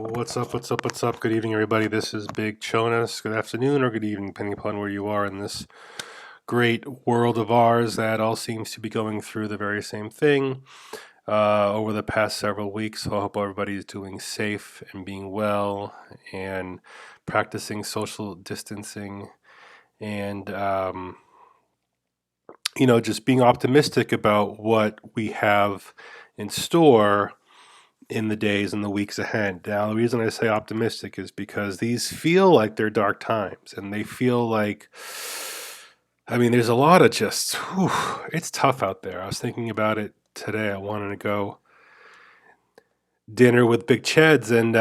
What's up, what's up, what's up? Good evening, everybody. This is Big Chonis. Good afternoon or good evening, depending upon where you are in this great world of ours that all seems to be going through the very same thing over the past several weeks. So I hope everybody's doing safe and being well and practicing social distancing and, just being optimistic about what we have in store in the days and the weeks ahead. Now, the reason I say optimistic is because these feel like they're dark times, and they feel like, there's a lot of just, it's tough out there. I was thinking about it today. I wanted to go dinner with Big Cheds, and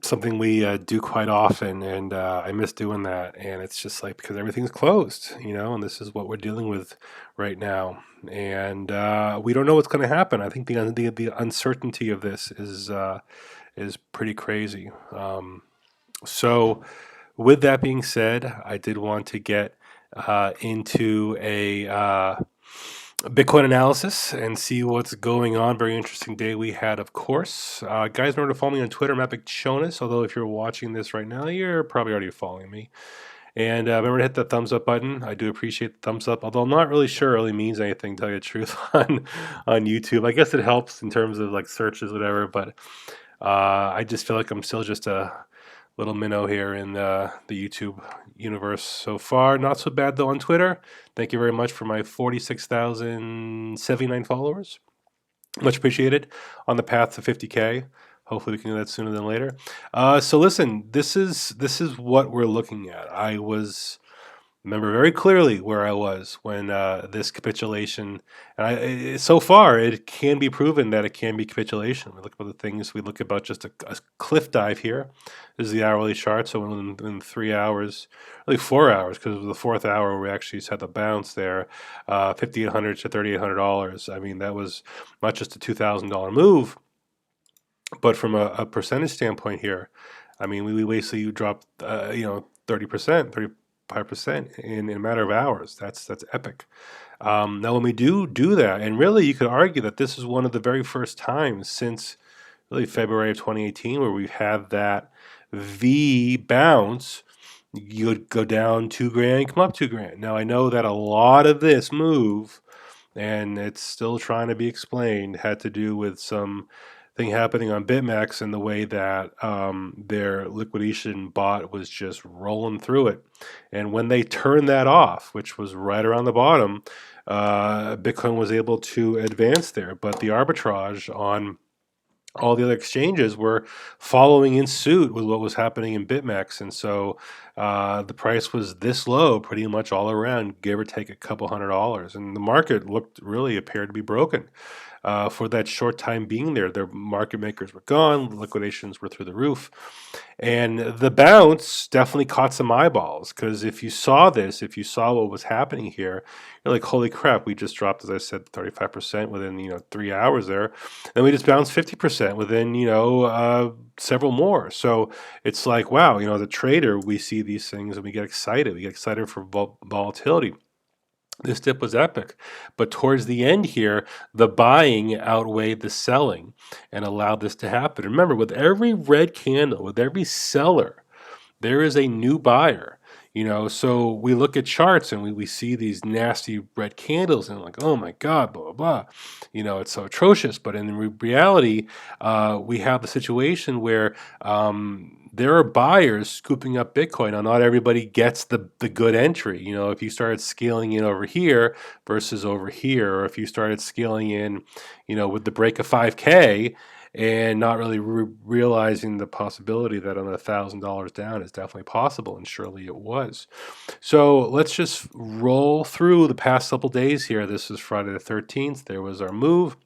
something we do quite often, and I miss doing that. And it's just like because everything's closed, and this is what we're dealing with right now, and we don't know what's going to happen. I think the uncertainty of this is pretty crazy. So, with that being said, I did want to get into a Bitcoin analysis and see what's going on. Very interesting day we had, of course. Guys, remember to follow me on Twitter, I'm Epic Chonis. Although if you're watching this right now, you're probably already following me. And remember to hit the thumbs up button. I do appreciate the thumbs up, although I'm not really sure it really means anything, to tell you the truth, on YouTube. I guess it helps in terms of like searches, whatever, but I just feel like I'm still just a little minnow here in the YouTube universe so far. Not so bad though on Twitter. Thank you very much for my 46,079 followers. Much appreciated. On the path to 50K. Hopefully we can do that sooner than later. So listen, this is what we're looking at. I remember very clearly where I was when this capitulation, and so far it can be proven that it can be capitulation. We look at the things, we look about just a cliff dive here. This is the hourly chart, so in 3 hours, really 4 hours, because it was the fourth hour we actually had the bounce there, $5,800 to $3,800. That was not just a $2,000 move, but from a percentage standpoint here, we basically dropped, 30%, 35% in a matter of hours. That's epic. Now, when we do that, and really you could argue that this is one of the very first times since really February of 2018 where we've had that V bounce. You would go down $2,000, come up $2,000. Now, I know that a lot of this move, and it's still trying to be explained, had to do with some thing happening on BitMEX and the way that their liquidation bot was just rolling through it. And when they turned that off, which was right around the bottom, Bitcoin was able to advance there. But the arbitrage on all the other exchanges were following in suit with what was happening in BitMEX. And so the price was this low pretty much all around, give or take a couple $100. And the market really appeared to be broken. For that short time being there, their market makers were gone, liquidations were through the roof. And the bounce definitely caught some eyeballs, because if you saw what was happening here, you're like, holy crap, we just dropped, as I said, 35% within 3 hours there. Then we just bounced 50% within several more. So it's like, wow, as a trader, we see these things and we get excited. We get excited for volatility. This dip was epic, but towards the end here, the buying outweighed the selling and allowed this to happen. Remember, with every red candle, with every seller, there is a new buyer. So we look at charts and we see these nasty red candles and like, oh my God, blah, blah, blah. It's so atrocious. But in reality, we have the situation where there are buyers scooping up Bitcoin. Now, not everybody gets the good entry. If you started scaling in over here versus over here, or if you started scaling in, with the break of 5K, and not really realizing the possibility that on $1,000 down is definitely possible, and surely it was. So let's just roll through the past couple days here. This is Friday the 13th. There was our move.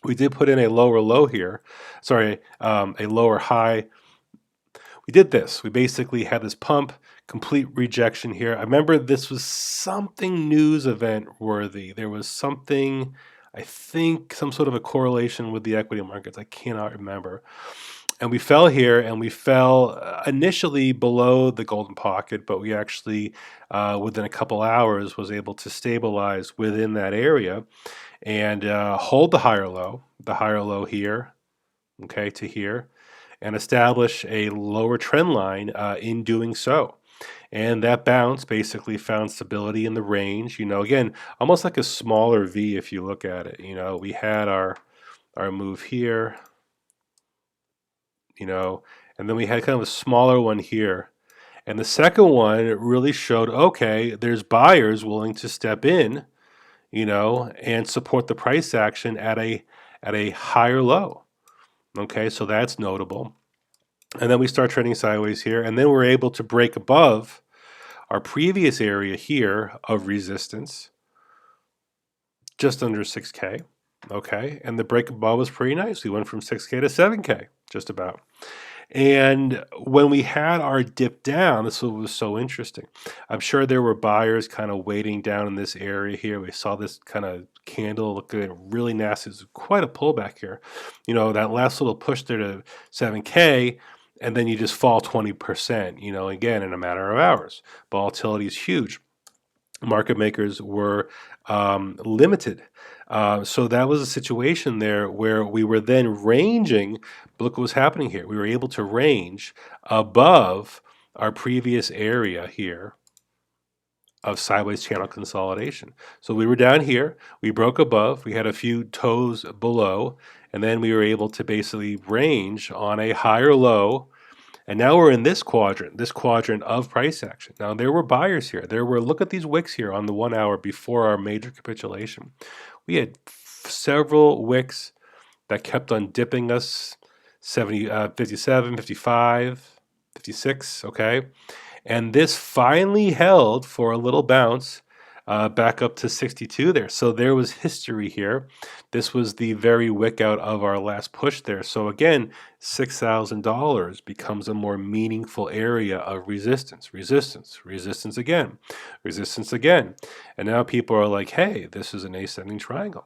We did put in a lower low here. Sorry, a lower high. We did this. We basically had this pump, complete rejection here. I remember this was something news event worthy. There was something, I think, some sort of a correlation with the equity markets. I cannot remember. And we fell here, and we fell initially below the golden pocket, but we actually, within a couple hours, was able to stabilize within that area and hold the higher low here, okay, to here. and establish a lower trend line in doing so. And that bounce basically found stability in the range. Again, almost like a smaller V if you look at it. We had our move here, and then we had kind of a smaller one here. And the second one, it really showed, okay, there's buyers willing to step in, and support the price action at a higher low. Okay, so that's notable. And then we start trending sideways here, and then we're able to break above our previous area here of resistance, just under 6K. Okay, and the break above was pretty nice. We went from 6K to 7K, just about. And when we had our dip down, this was so interesting. I'm sure there were buyers kind of waiting down in this area here. We saw this kind of candle looking really nasty. It's quite a pullback here. That last little push there to 7K, and then you just fall 20%, again, in a matter of hours. Volatility is huge. Market makers were limited. So that was a situation there where we were then ranging. Look what was happening here. We were able to range above our previous area here of sideways channel consolidation. So we were down here, we broke above, we had a few toes below, and then we were able to basically range on a higher low. And now we're in this quadrant of price action. Now there were buyers here. Look at these wicks here on the 1 hour before our major capitulation. We had several wicks that kept on dipping us 57, 55, 56, okay? And this finally held for a little bounce back up to 62 there. So there was history here. This was the very wick out of our last push there. So again, $6,000 becomes a more meaningful area of resistance, resistance again, resistance again. And now people are like, hey, this is an ascending triangle.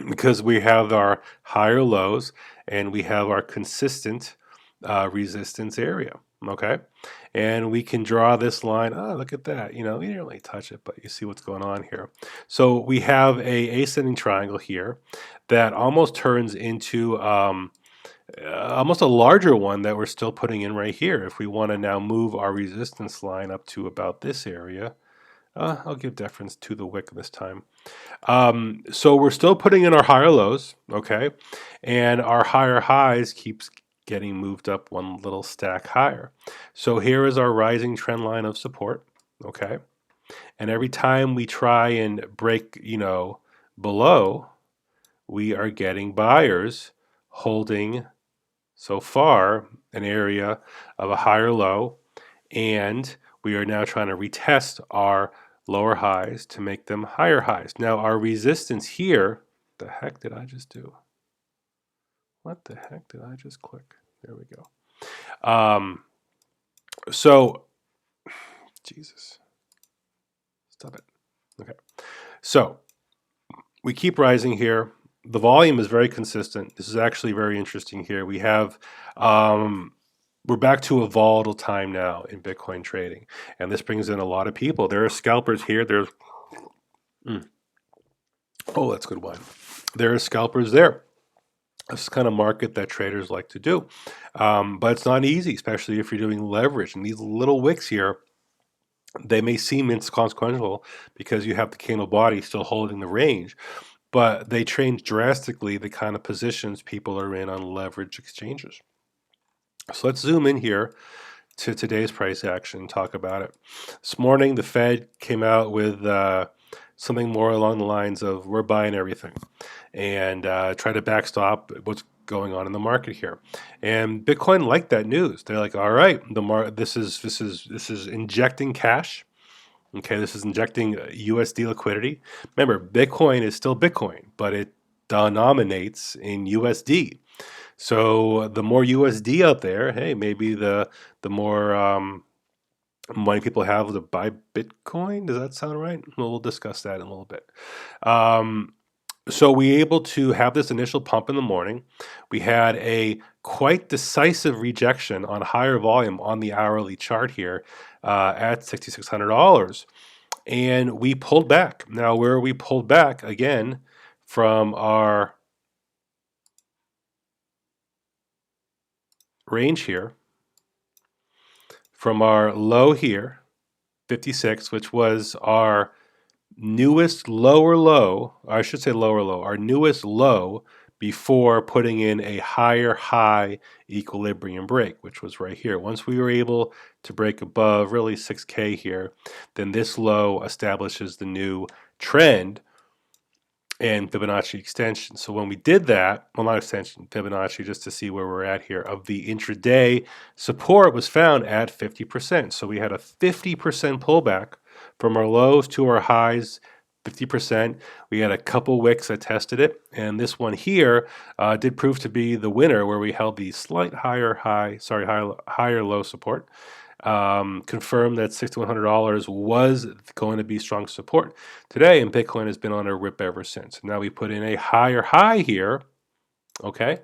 Because we have our higher lows and we have our consistent resistance area, okay? And we can draw this line. Oh, look at that. You didn't really touch it, but you see what's going on here. So we have a ascending triangle here that almost turns into almost a larger one that we're still putting in right here. If we want to now move our resistance line up to about this area, I'll give deference to the wick this time. So we're still putting in our higher lows, okay? And our higher highs keeps getting moved up one little stack higher. So here is our rising trend line of support, okay? And every time we try and break, below, we are getting buyers holding so far an area of a higher low, and we are now trying to retest our lower highs to make them higher highs. Now our resistance here, the heck did I just do? What the heck did I just click? There we go. So, Jesus, stop it. Okay, so we keep rising here. The volume is very consistent. This is actually very interesting here. We have we're back to a volatile time now in Bitcoin trading, and this brings in a lot of people. There are scalpers here. There's oh, that's good wine. There are scalpers there. This is the kind of market that traders like to do, but it's not easy, especially if you're doing leverage. And these little wicks here, they may seem inconsequential because you have the candle body still holding the range, but they change drastically the kind of positions people are in on leverage exchanges. So let's zoom in here to today's price action and talk about it. This morning, the Fed came out with something more along the lines of we're buying everything and try to backstop what's going on in the market here. And Bitcoin liked that news. They're like, all right, this is injecting cash. Okay, this is injecting USD liquidity. Remember, Bitcoin is still Bitcoin, but it denominates in USD. So the more USD out there, hey, maybe the more money people have to buy Bitcoin. Does that sound right? Well, we'll discuss that in a little bit. So we able to have this initial pump in the morning. We had a quite decisive rejection on higher volume on the hourly chart here at $6,600. And we pulled back. Now, where we pulled back, again, from our range here from our low here, 56, which was our newest lower low, I should say lower low, our newest low before putting in a higher high equilibrium break, which was right here. Once we were able to break above really 6K here, then this low establishes the new trend and Fibonacci extension. So when we did that, well, not extension, Fibonacci, just to see where we're at here, of the intraday support was found at 50%. So we had a 50% pullback from our lows to our highs, 50%. We had a couple wicks that tested it, and this one here did prove to be the winner, where we held the slight higher low support. Confirmed that $6,100 was going to be strong support today, and Bitcoin has been on a rip ever since. Now we put in a higher high here, okay,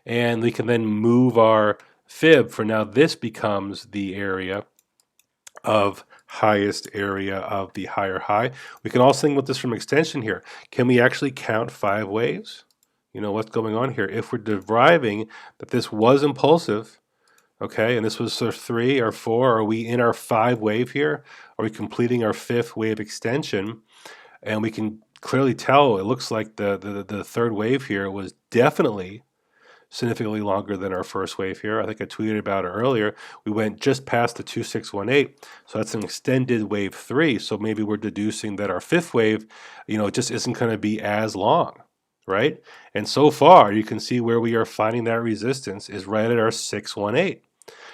and we can then move our fib for now. This becomes the area of highest area of the higher high. We can also think with this from extension here. Can we actually count 5 waves? You know what's going on here. If we're deriving that this was impulsive, okay, and this was sort of 3 or 4, are we in our 5 wave here? Are we completing our 5th wave extension? And we can clearly tell, it looks like the third wave here was definitely significantly longer than our first wave here. I think I tweeted about it earlier. We went just past the 2618, so that's an extended wave 3. So maybe we're deducing that our 5th wave, you know, just isn't going to be as long, right? And so far, you can see where we are finding that resistance is right at our 618.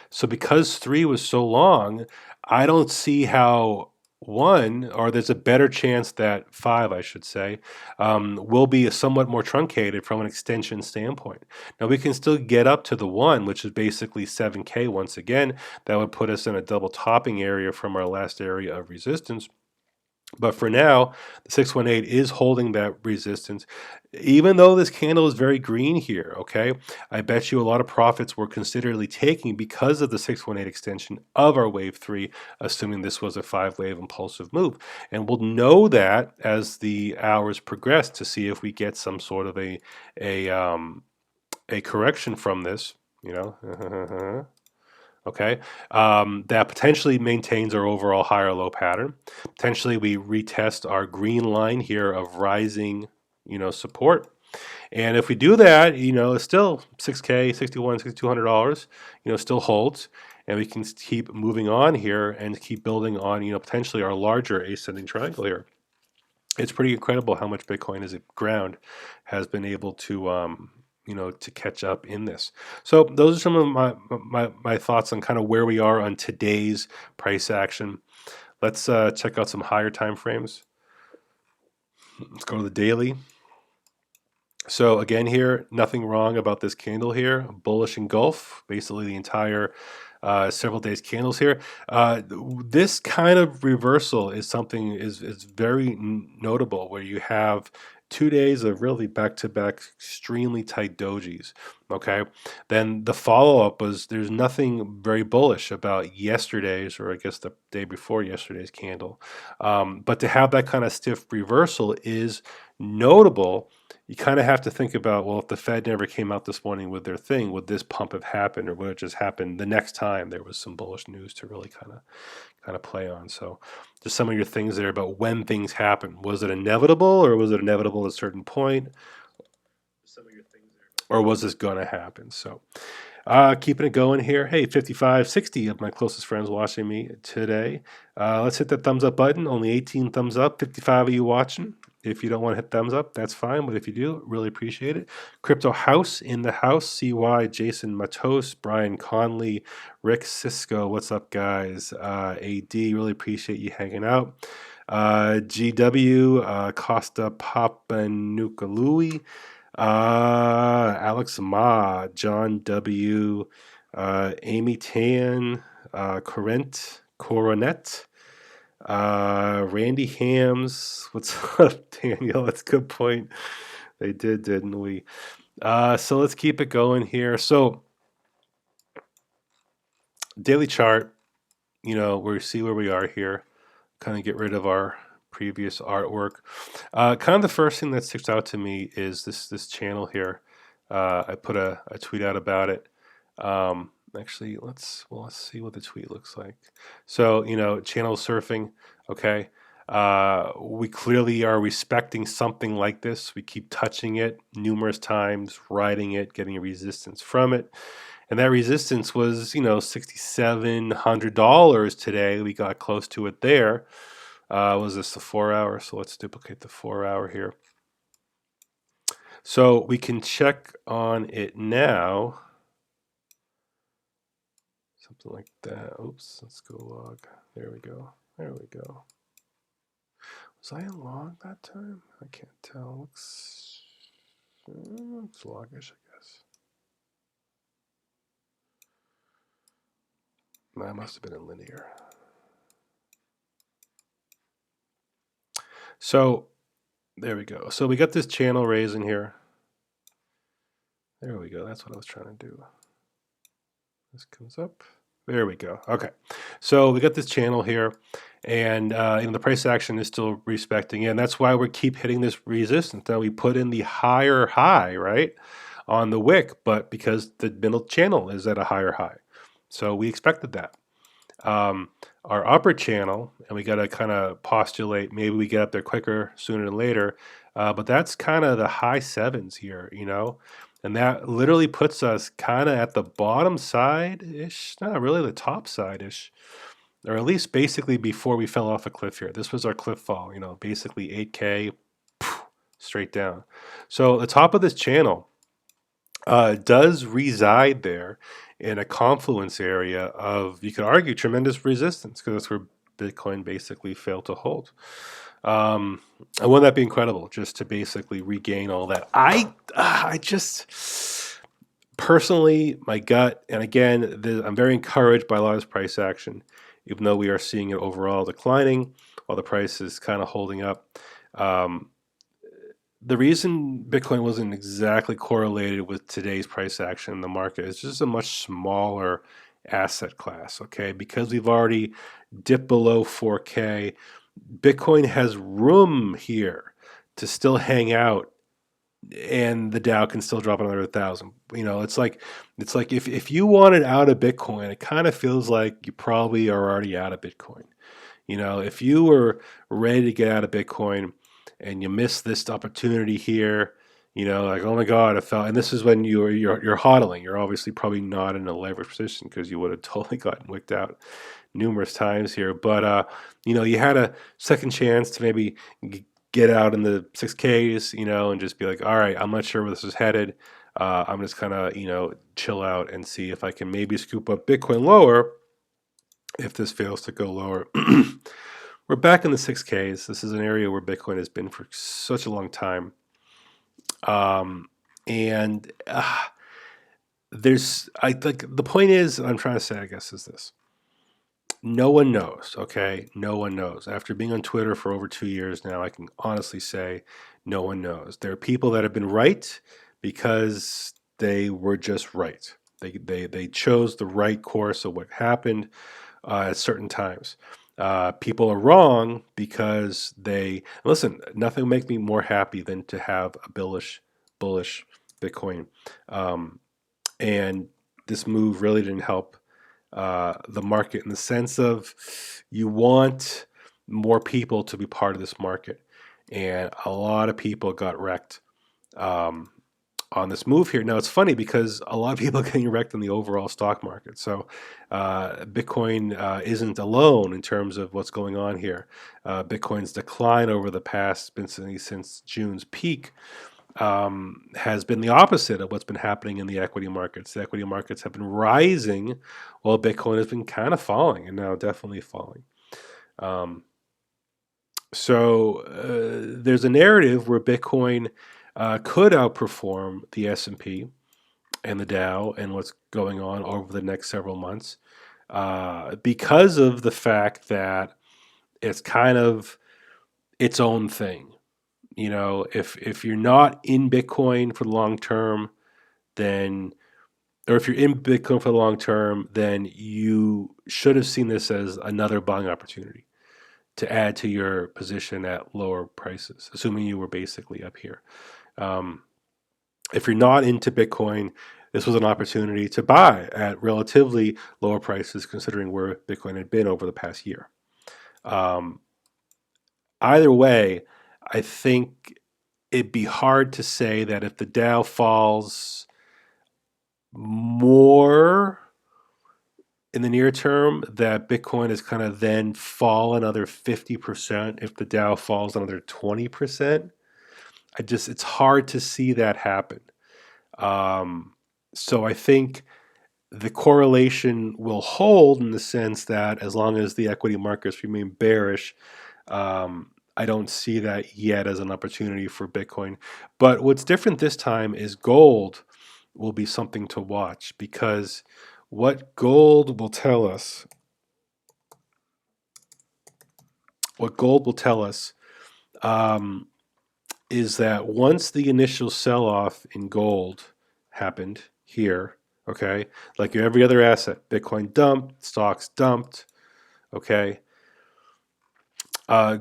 So because 3 was so long, I don't see how 1, or there's a better chance that 5, I should say, will be somewhat more truncated from an extension standpoint. Now we can still get up to the 1, which is basically 7K once again. That would put us in a double topping area from our last area of resistance. But for now, the 618 is holding that resistance, even though this candle is very green here, okay? I bet you a lot of profits were considerably taking because of the 618 extension of our wave 3, assuming this was a 5-wave impulsive move. And we'll know that as the hours progress to see if we get some sort of a correction from this, you know. Okay, that potentially maintains our overall higher low pattern. Potentially we retest our green line here of rising, you know, support. And if we do that, you know, it's still 6K, $6,200, you know, still holds. And we can keep moving on here and keep building on, you know, potentially our larger ascending triangle here. It's pretty incredible how much Bitcoin as a ground has been able to you know, to catch up in this. So those are some of my thoughts on kind of where we are on today's price action. Let's check out some higher time frames. Let's go to the daily. So again here, nothing wrong about this candle here. Bullish engulf, basically the entire several days candles here. This kind of reversal is something is very notable, where you have 2 days of really back-to-back extremely tight dojis. Okay, then the follow-up was there's nothing very bullish about yesterday's, or I guess the day before yesterday's candle, but to have that kind of stiff reversal is notable. You kind of have to think about, well, if the Fed never came out this morning with their thing, would this pump have happened, or would it just happen the next time there was some bullish news to really kind of play on? So just some of your things there about when things happen. Was it inevitable, or was it inevitable at a certain point? Some of your things there, or was this going to happen? So keeping it going here. Hey, 55, 60 of my closest friends watching me today. Let's hit that thumbs up button. Only 18 thumbs up, 55 of you watching. If you don't want to hit thumbs up, that's fine. But if you do, really appreciate it. Crypto House in the house. CY, Jason Matos, Brian Conley, Rick Cisco. What's up, guys? AD, really appreciate you hanging out. GW, Costa Papanukalui, Alex Ma, John W, Amy Tan, Coronet. Randy Hams, what's up, Daniel? That's a good point. They did, didn't we? So let's keep it going here. So daily chart, you know, we see where we are here. Kind of get rid of our previous artwork. Kind of the first thing that sticks out to me is this channel here. I put a tweet out about it. Actually, let's see what the tweet looks like. So, channel surfing, okay. We clearly are respecting something like this. We keep touching it numerous times, riding it, getting resistance from it. And that resistance was, $6,700 today. We got close to it there. Was this the 4 hour? So let's duplicate the 4 hour here. So we can check on it now. Something like that. Oops, let's go log. There we go. There we go. Was I in log that time? I can't tell. Looks it's logish, I guess. That must have been in linear. So there we go. So we got this channel raise in here. There we go. That's what I was trying to do. This comes up. There we go. Okay. So we got this channel here, and the price action is still respecting it, and that's why we keep hitting this resistance. Now we put in the higher high, right, on the wick, but because the middle channel is at a higher high. So we expected that. Our upper channel, and we got to kind of postulate maybe we get up there quicker sooner than later, but that's kind of the high sevens here, and that literally puts us kind of at the bottom side ish, not really the top side ish, or at least basically before we fell off a cliff here. This was our cliff fall, basically 8K straight down. So the top of this channel does reside there in a confluence area of, you could argue, tremendous resistance, because that's where Bitcoin basically failed to hold. And wouldn't that be incredible, just to basically regain all that? I just personally, my gut, and again, I'm very encouraged by a lot of this price action, even though we are seeing it overall declining, while the price is kind of holding up. The reason Bitcoin wasn't exactly correlated with today's price action in the market is just a much smaller asset class, okay? Because we've already dipped below 4K, Bitcoin has room here to still hang out, and the Dow can still drop another 1,000. It's like if you wanted out of Bitcoin, it kind of feels like you probably are already out of Bitcoin. If you were ready to get out of Bitcoin and you missed this opportunity here, like, oh my God, I felt, and this is when you're hodling. You're obviously probably not in a leverage position, because you would have totally gotten wicked out numerous times here. But you had a second chance to maybe get out in the 6Ks, and just be like, all right, I'm not sure where this is headed. I'm just kind of, chill out and see if I can maybe scoop up Bitcoin lower if this fails to go lower. We're back in the 6Ks. This is an area where Bitcoin has been for such a long time. And the point is, I'm trying to say, I guess, is this. No one knows, okay? No one knows. After being on Twitter for over 2 years now, I can honestly say no one knows. There are people that have been right because they were just right. They chose the right course of what happened at certain times. People are wrong because listen. Nothing will make me more happy than to have a bullish Bitcoin, and this move really didn't help the market, in the sense of, you want more people to be part of this market, and a lot of people got wrecked on this move here. Now, it's funny because a lot of people are getting wrecked in the overall stock market. So Bitcoin isn't alone in terms of what's going on here. Bitcoin's decline over the past, since June's peak, has been the opposite of what's been happening in the equity markets. The equity markets have been rising while Bitcoin has been kind of falling, and now definitely falling. So there's a narrative where Bitcoin could outperform the S&P and the Dow and what's going on over the next several months, because of the fact that it's kind of its own thing. If you're not in Bitcoin for the long term, then, or if you're in Bitcoin for the long term, then you should have seen this as another buying opportunity to add to your position at lower prices, assuming you were basically up here. if you're not into Bitcoin, this was an opportunity to buy at relatively lower prices considering where Bitcoin had been over the past year. Um, Either way, I think it'd be hard to say that if the Dow falls more in the near term, that Bitcoin is kind of then fall another 50% if the Dow falls another 20%. It's hard to see that happen. Um, so I think the correlation will hold in the sense that as long as the equity markets remain bearish, I don't see that yet as an opportunity for Bitcoin. But what's different this time is gold will be something to watch, because what gold will tell us, what gold will tell us um, is that once the initial sell-off in gold happened here, okay, like every other asset, Bitcoin dumped, stocks dumped, okay,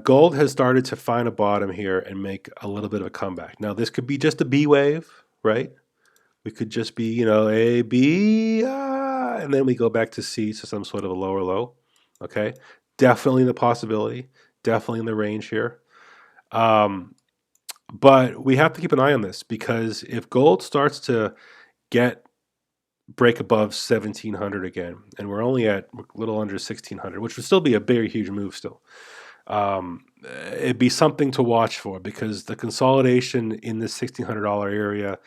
gold has started to find a bottom here and make a little bit of a comeback. Now, this could be just a B wave, right? We could just be, A, B, and then we go back to C, so some sort of a lower low, okay? Definitely the possibility, definitely in the range here. But we have to keep an eye on this, because if gold starts to break above 1700 again, and we're only at a little under 1600, which would still be a very huge move still. It'd be something to watch for, because the consolidation in the $1,600 area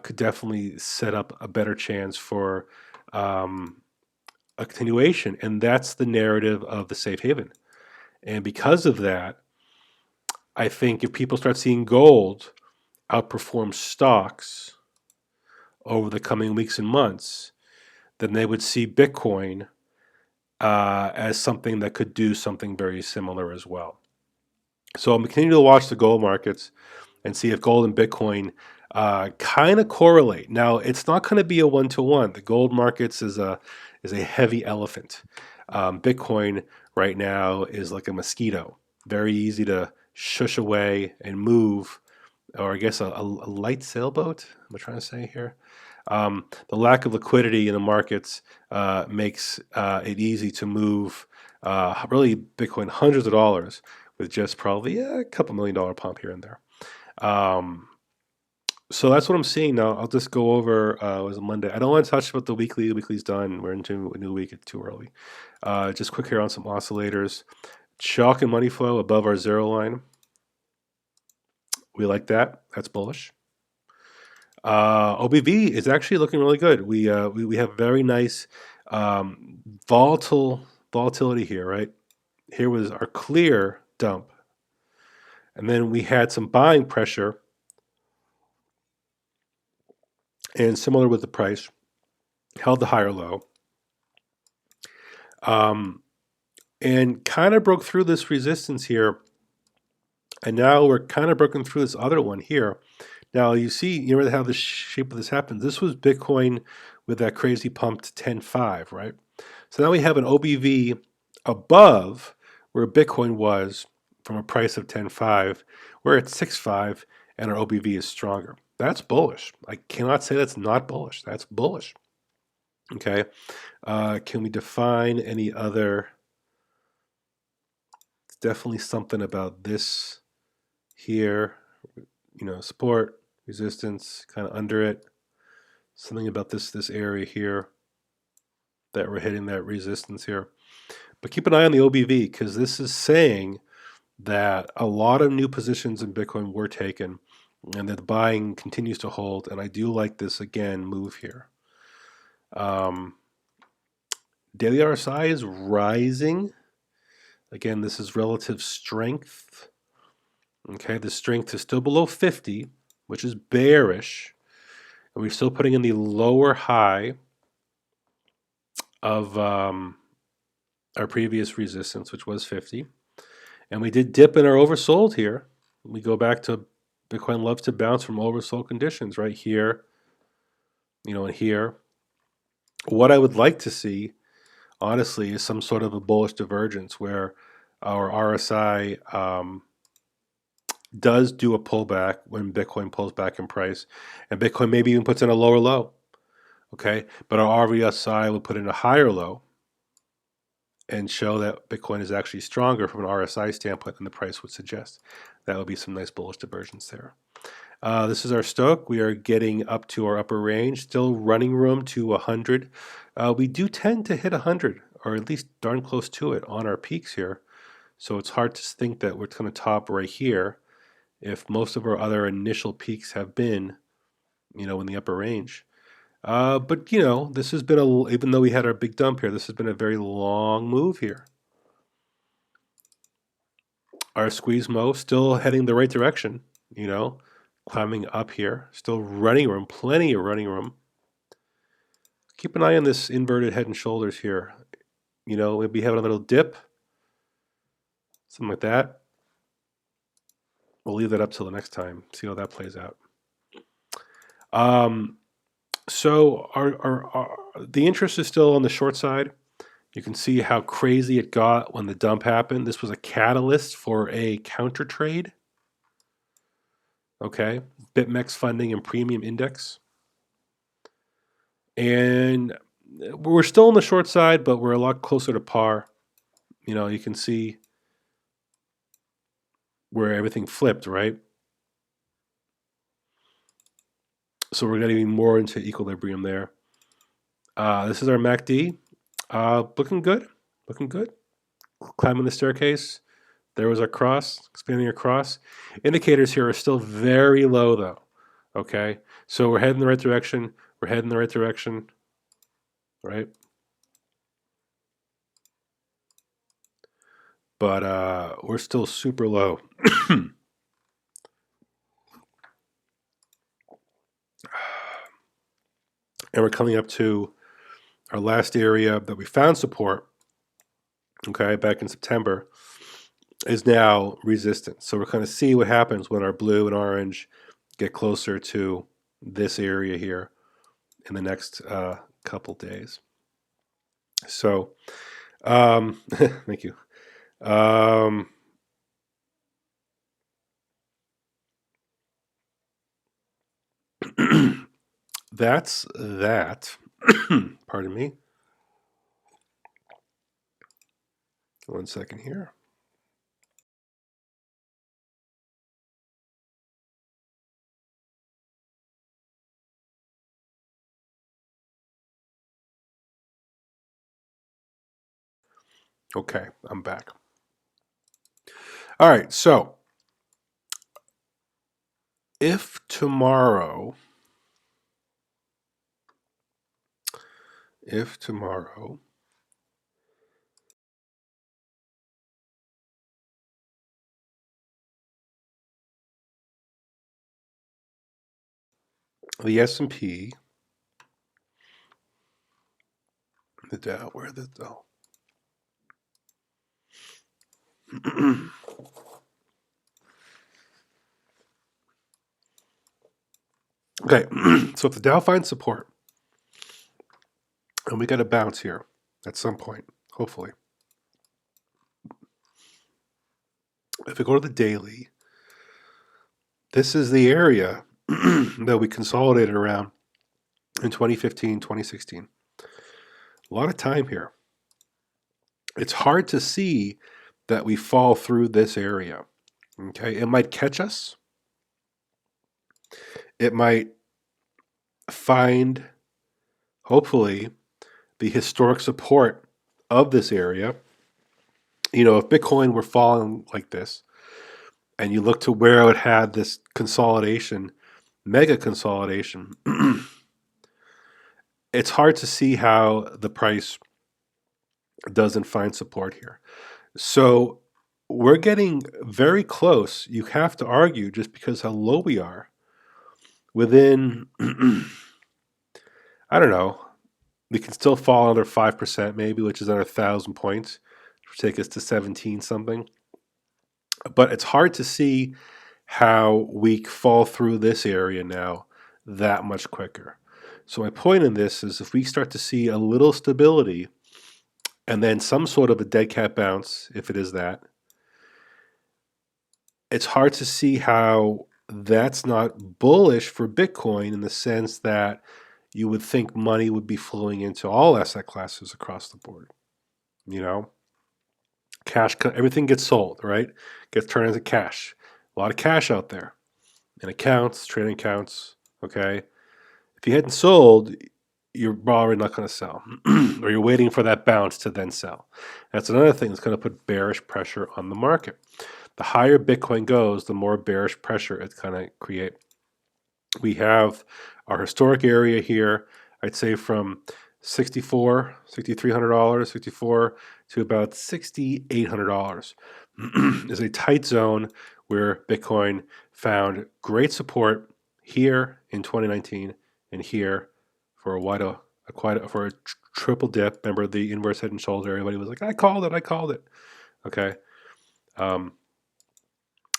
could definitely set up a better chance for a continuation, and that's the narrative of the safe haven. And because of that, I think if people start seeing gold outperform stocks over the coming weeks and months, then they would see Bitcoin as something that could do something very similar as well. So I'm continuing to watch the gold markets and see if gold and Bitcoin kind of correlate. Now, it's not going to be a one-to-one. The gold markets is a heavy elephant. Bitcoin right now is like a mosquito, very easy to shush away and move, or I guess a light sailboat. Am I trying to say here? The lack of liquidity in the markets makes it easy to move really Bitcoin hundreds of dollars with just probably a couple $1 million pump here and there. So that's what I'm seeing now. I'll just go over. It was a Monday. I don't want to touch about the weekly. The weekly's done. We're into a new week. It's too early. Just quick here on some oscillators. Chalk and money flow above our zero line. We like that. That's bullish. OBV is actually looking really good. We have very nice volatility here, right? Here was our clear dump, and then we had some buying pressure, and similar with the price, held the higher low, and kind of broke through this resistance here, and now we're kind of broken through this other one here. Now you see, you know how the shape of this happens. This was Bitcoin with that crazy pump to 10.5, right? So now we have an OBV above where Bitcoin was from a price of 10.5. We're at 6.5, and our OBV is stronger. That's bullish. I cannot say that's not bullish. That's bullish. Okay. Can we define any other? It's definitely something about this here. Support, resistance, kind of under it. Something about this area here that we're hitting that resistance here. But keep an eye on the OBV, because this is saying that a lot of new positions in Bitcoin were taken, and that the buying continues to hold. And I do like this, again, move here. Daily RSI is rising. Again, this is relative strength. Okay, the strength is still below 50, which is bearish. And we're still putting in the lower high of our previous resistance, which was 50. And we did dip in our oversold here. We go back to Bitcoin loves to bounce from oversold conditions right here, and here. What I would like to see, honestly, is some sort of a bullish divergence where our RSI does do a pullback when Bitcoin pulls back in price, and Bitcoin maybe even puts in a lower low. Okay, but our RSI will put in a higher low and show that Bitcoin is actually stronger from an RSI standpoint than the price would suggest. That would be some nice bullish divergence there. This is our Stochk. We are getting up to our upper range, still running room to 100. We do tend to hit 100, or at least darn close to it on our peaks here. So it's hard to think that we're going to top right here if most of our other initial peaks have been, in the upper range. But this has been even though we had our big dump here, this has been a very long move here. Our squeeze mo still heading the right direction, climbing up here, still running room, plenty of running room. Keep an eye on this inverted head and shoulders here. Maybe having a little dip, something like that. We'll leave that up till the next time, see how that plays out. So the interest is still on the short side. You can see how crazy it got when the dump happened. This was a catalyst for a counter trade. Okay, BitMEX funding and premium index. And we're still on the short side, but we're a lot closer to par. You can see where everything flipped, right? So we're getting more into equilibrium there. This is our MACD. Looking good. Looking good. Climbing the staircase. There was our cross, expanding across. Indicators here are still very low, though. Okay? So we're heading in the right direction. We're heading in the right direction. Right? But we're still super low. And we're coming up to our last area that we found support, okay, back in September, is now resistance. So we're going to see what happens when our blue and orange get closer to this area here in the next couple days. So, thank you. That's that. Pardon me. 1 second here. Okay, I'm back. All right, so if tomorrow the S&P, the Dow, where the Dow? Okay, so if the Dow finds support, and we got a bounce here at some point, hopefully. If we go to the daily, this is the area that we consolidated around in 2015, 2016. A lot of time here. It's hard to see that we fall through this area. Okay, it might catch us. It might find, hopefully, the historic support of this area. If Bitcoin were falling like this, and you look to where it had this consolidation, mega consolidation, it's hard to see how the price doesn't find support here. So we're getting very close, you have to argue, just because how low we are, within, I don't know, we can still fall under 5% maybe, which is under 1,000 points, which would take us to 17 something. But it's hard to see how we fall through this area now that much quicker. So my point in this is if we start to see a little stability and then some sort of a dead cat bounce, if it is that, it's hard to see how that's not bullish for Bitcoin in the sense that you would think money would be flowing into all asset classes across the board. You know, cash, everything gets sold, right? Gets turned into cash. A lot of cash out there in accounts, trading accounts. Okay, if you hadn't sold, you're probably not going to sell, or you're waiting for that bounce to then sell. That's another thing that's going to put bearish pressure on the market. The higher Bitcoin goes, the more bearish pressure it's going to create. We have our historic area here, I'd say from $6,300, 64 to about $6,800 is a tight zone where Bitcoin found great support here in 2019 and here for a triple dip. Remember the inverse head and shoulder? Everybody was like, I called it. Okay. Um,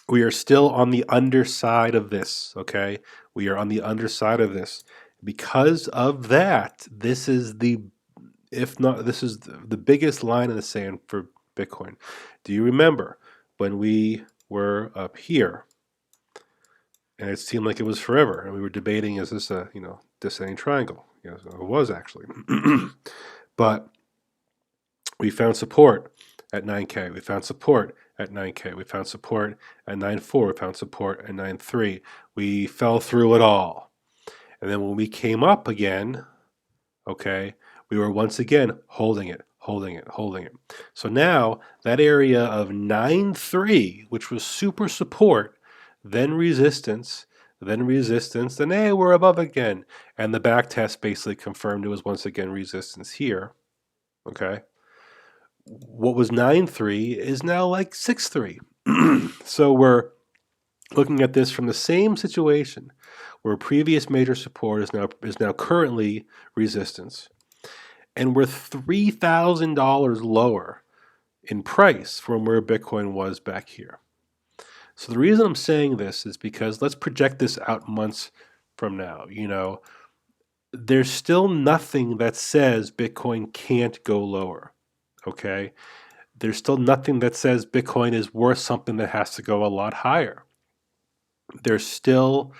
we are still on the underside of this, okay? We are on the underside of this. Because of that, this is the biggest line in the sand for Bitcoin. Do you remember when we were up here and it seemed like it was forever and we were debating, is this a, descending triangle? Yes, it was actually. But we found support at 9K. We found support at 9K. We found support at 9.4. We found support at 9.3. We fell through it all. And then when we came up again, okay, we were once again holding it. So now that area of 9.3, which was super support, then resistance, then hey, we're above again. And the back test basically confirmed it was once again resistance here. Okay. What was 9.3 is now like 6.3. So we're looking at this from the same situation where previous major support is now currently resistance, and we're $3,000 lower in price from where Bitcoin was back here. So the reason I'm saying this is because let's project this out months from now. There's still nothing that says Bitcoin can't go lower. Okay. There's still nothing that says Bitcoin is worth something that has to go a lot higher. There's still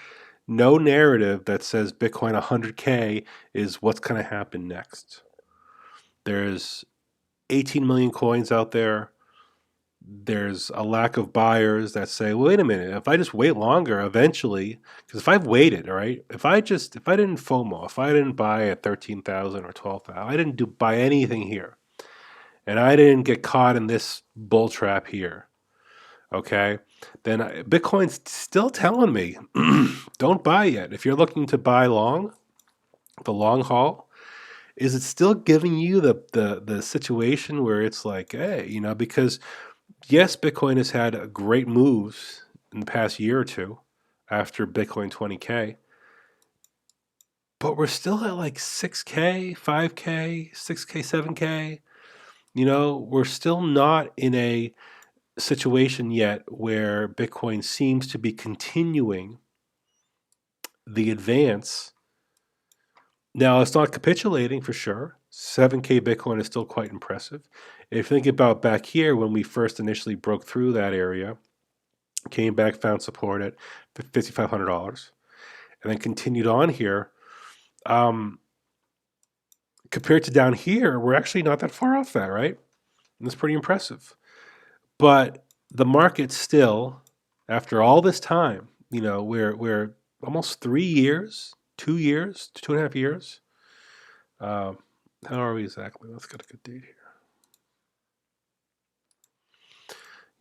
no narrative that says Bitcoin 100K is what's going to happen next. There's 18 million coins out there. There's a lack of buyers that say, well, wait a minute, if I just wait longer, eventually, because if I've waited, all right, if I didn't FOMO, if I didn't buy at 13,000 or 12,000, I didn't buy anything here, and I didn't get caught in this bull trap here, okay, then Bitcoin's still telling me, don't buy yet. If you're looking to buy long, the long haul, is it still giving you the situation where it's like, hey, because yes, Bitcoin has had great moves in the past year or two after Bitcoin 20K, but we're still at like 6K, 5K, 6K, 7K. We're still not in a situation yet where Bitcoin seems to be continuing the advance. Now, it's not capitulating for sure. 7K Bitcoin is still quite impressive. If you think about back here when we first initially broke through that area, came back, found support at $5,500, and then continued on here. Compared to down here, we're actually not that far off that, right? And that's pretty impressive. But the market still, after all this time, we're almost 3 years, 2 years, 2.5 years. How are we exactly? Let's get a good date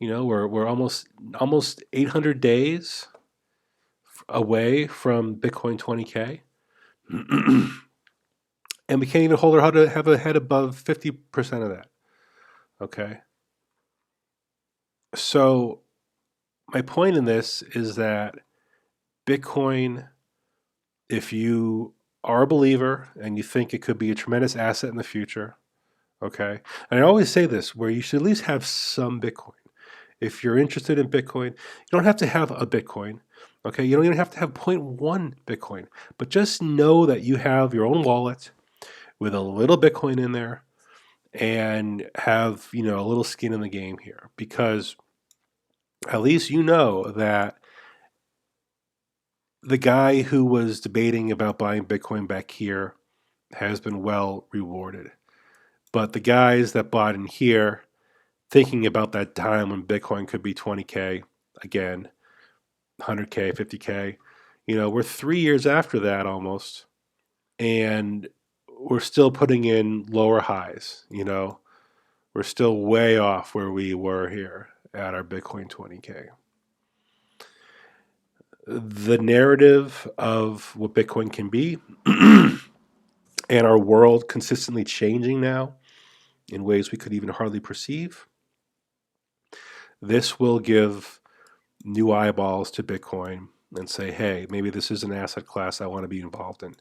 here. We're almost 800 days away from Bitcoin 20K. And we can't even hold our head to have a head above 50% of that. Okay. So my point in this is that Bitcoin, if you are a believer and you think it could be a tremendous asset in the future, okay. And I always say this, where you should at least have some Bitcoin. If you're interested in Bitcoin, you don't have to have a Bitcoin. Okay, you don't even have to have 0.1 Bitcoin, but just know that you have your own wallet with a little Bitcoin in there and have, a little skin in the game here, because at least you know that the guy who was debating about buying Bitcoin back here has been well rewarded. But the guys that bought in here, thinking about that time when Bitcoin could be 20K again, 100K, 50K, we're 3 years after that almost, and we're still putting in lower highs. We're still way off where we were here at our Bitcoin 20K. The narrative of what Bitcoin can be and our world consistently changing now in ways we could even hardly perceive, this will give new eyeballs to Bitcoin and say, hey, maybe this is an asset class I want to be involved in.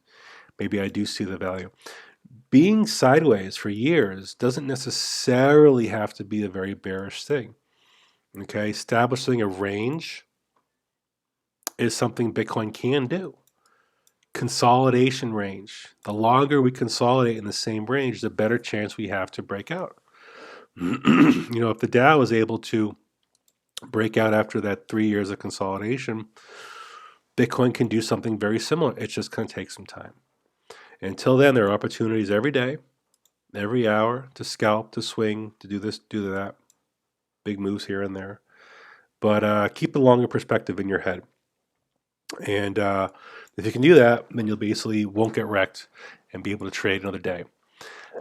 Maybe I do see the value. Being sideways for years doesn't necessarily have to be a very bearish thing. Okay, establishing a range is something Bitcoin can do. Consolidation range. The longer we consolidate in the same range, the better chance we have to break out. If the Dow is able to break out after that 3 years of consolidation, Bitcoin can do something very similar. It's just going to take some time. Until then, there are opportunities every day, every hour to scalp, to swing, to do this, do that. Big moves here and there. But keep the longer perspective in your head. And if you can do that, then you'll basically won't get wrecked and be able to trade another day.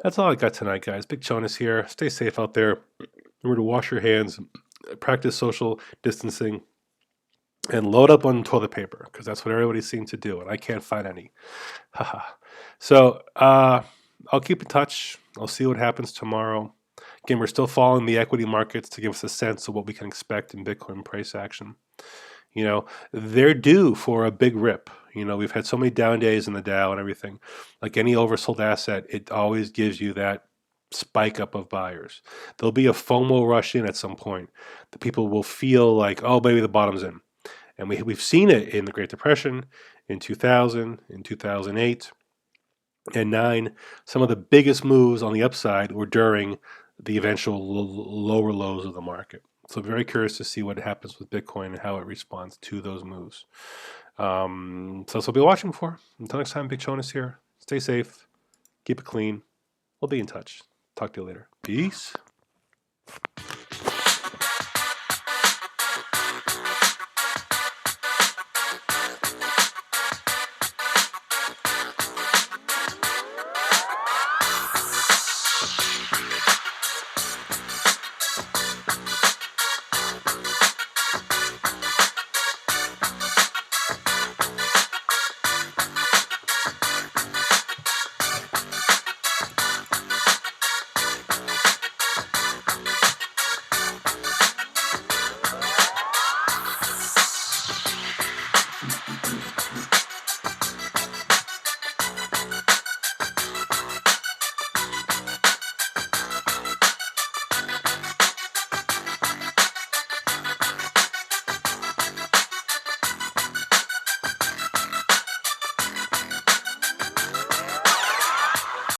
That's all I got tonight, guys. Big Chonis here. Stay safe out there. Remember to wash your hands, practice social distancing, and load up on toilet paper because that's what everybody seems to do, and I can't find any. Haha. So I'll keep in touch. I'll see what happens tomorrow. Again, we're still following the equity markets to give us a sense of what we can expect in Bitcoin price action. They're due for a big rip. We've had so many down days in the Dow and everything. Like any oversold asset, it always gives you that spike up of buyers. There'll be a FOMO rush in at some point. The people will feel like, oh, maybe the bottom's in. And we've seen it in the Great Depression, in 2000, in 2008, and 9. Some of the biggest moves on the upside were during the eventual lower lows of the market. So I'm very curious to see what happens with Bitcoin and how it responds to those moves. So that's what I'll be watching for. Until next time, Big Chonis here. Stay safe. Keep it clean. We'll be in touch. Talk to you later. Peace.